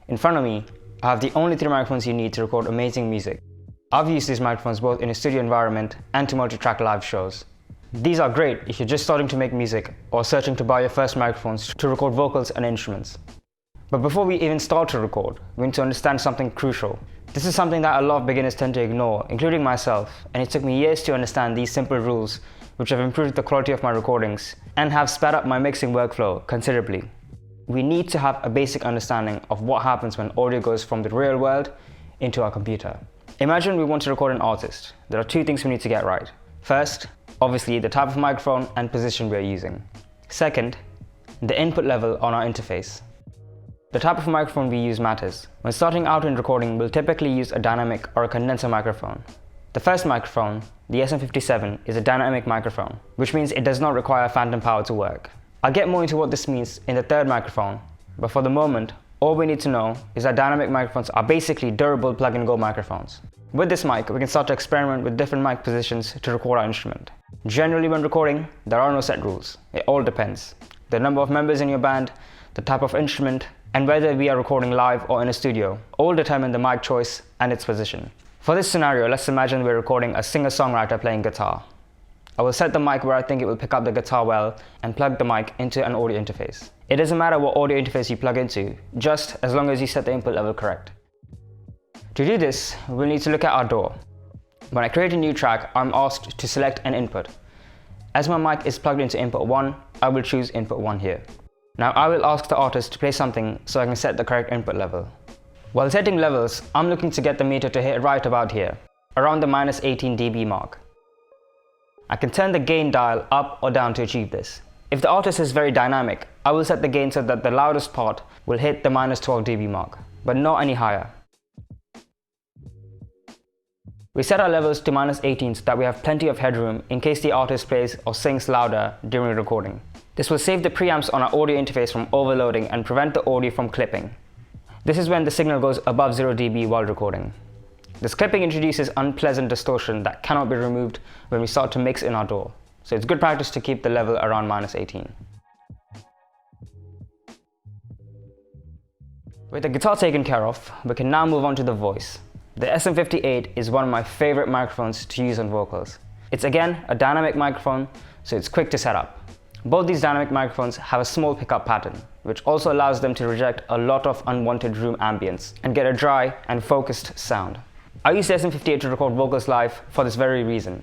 In front of me, I have the only 3 microphones you need to record amazing music. I've used these microphones both in a studio environment and to multi-track live shows. These are great if you're just starting to make music or searching to buy your first microphones to record vocals and instruments. But before we even start to record, we need to understand something crucial. This is something that a lot of beginners tend to ignore, including myself, and it took me years to understand these simple rules, which have improved the quality of my recordings and have sped up my mixing workflow considerably. We need to have a basic understanding of what happens when audio goes from the real world into our computer. Imagine we want to record an artist. There are 2 things we need to get right. First, obviously the type of microphone and position we are using. Second, the input level on our interface. The type of microphone we use matters. When starting out in recording, we'll typically use a dynamic or a condenser microphone. The first microphone, the SM57, is a dynamic microphone, which means it does not require phantom power to work. I'll get more into what this means in the third microphone, but for the moment, all we need to know is that dynamic microphones are basically durable plug-and-go microphones. With this mic, we can start to experiment with different mic positions to record our instrument. Generally when recording, there are no set rules. It all depends. The number of members in your band, the type of instrument, and whether we are recording live or in a studio, all determine the mic choice and its position. For this scenario, let's imagine we're recording a singer-songwriter playing guitar. I will set the mic where I think it will pick up the guitar well and plug the mic into an audio interface. It doesn't matter what audio interface you plug into, just as long as you set the input level correct. To do this, we'll need to look at our DAW. When I create a new track, I'm asked to select an input. As my mic is plugged into input 1, I will choose input 1 here. Now I will ask the artist to play something so I can set the correct input level. While setting levels, I'm looking to get the meter to hit right about here, around the -18 dB mark. I can turn the gain dial up or down to achieve this. If the artist is very dynamic, I will set the gain so that the loudest part will hit the -12 dB mark, but not any higher. We set our levels to -18 so that we have plenty of headroom in case the artist plays or sings louder during recording. This will save the preamps on our audio interface from overloading and prevent the audio from clipping. This is when the signal goes above 0 dB while recording. This clipping introduces unpleasant distortion that cannot be removed when we start to mix in our DAW, so it's good practice to keep the level around -18. With the guitar taken care of, we can now move on to the voice. The SM58 is one of my favorite microphones to use on vocals. It's again a dynamic microphone, so it's quick to set up. Both these dynamic microphones have a small pickup pattern, which also allows them to reject a lot of unwanted room ambience and get a dry and focused sound. I use the SM58 to record vocals live for this very reason.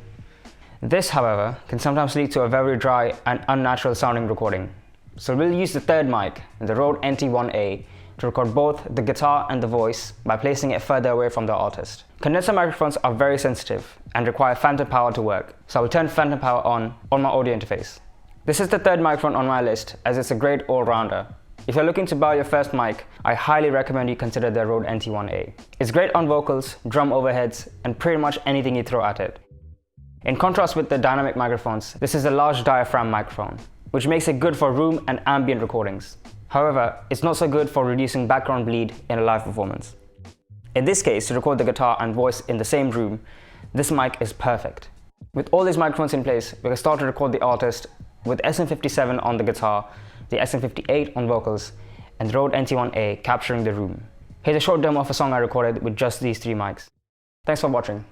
This, however, can sometimes lead to a very dry and unnatural sounding recording. So we'll use the third mic, the Rode NT1A, to record both the guitar and the voice by placing it further away from the artist. Condenser microphones are very sensitive and require phantom power to work, so I will turn phantom power on my audio interface. This is the third microphone on my list as it's a great all-rounder. If you're looking to buy your first mic, I highly recommend you consider the Rode NT1A. It's great on vocals, drum overheads, and pretty much anything you throw at it. In contrast with the dynamic microphones, this is a large diaphragm microphone, which makes it good for room and ambient recordings. However, it's not so good for reducing background bleed in a live performance. In this case, to record the guitar and voice in the same room, this mic is perfect. With all these microphones in place, we can start to record the artist with SM57 on the guitar, the SM58 on vocals, and the Rode NT1A capturing the room. Here's a short demo of a song I recorded with just these 3 mics. Thanks for watching.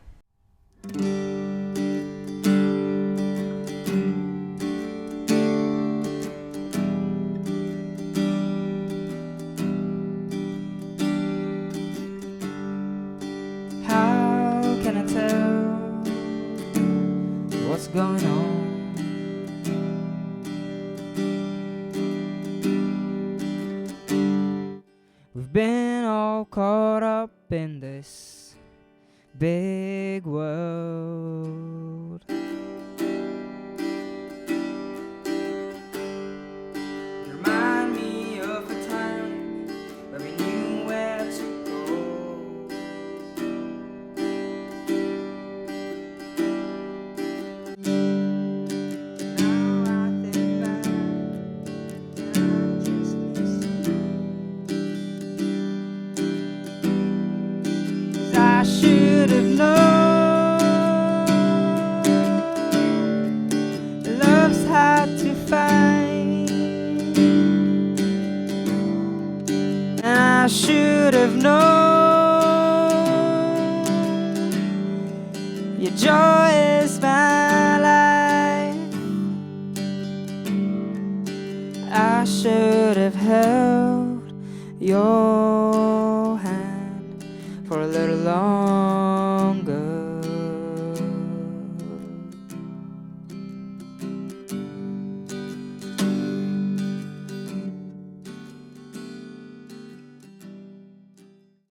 How can I tell what's going on? We've been all caught up in this big world. Remind me of a time where we knew where to go. Now I think back and I'm just listening. I should have known love's hard to find, and I should should have known your joy is my life. I should have held your hand for a little longer.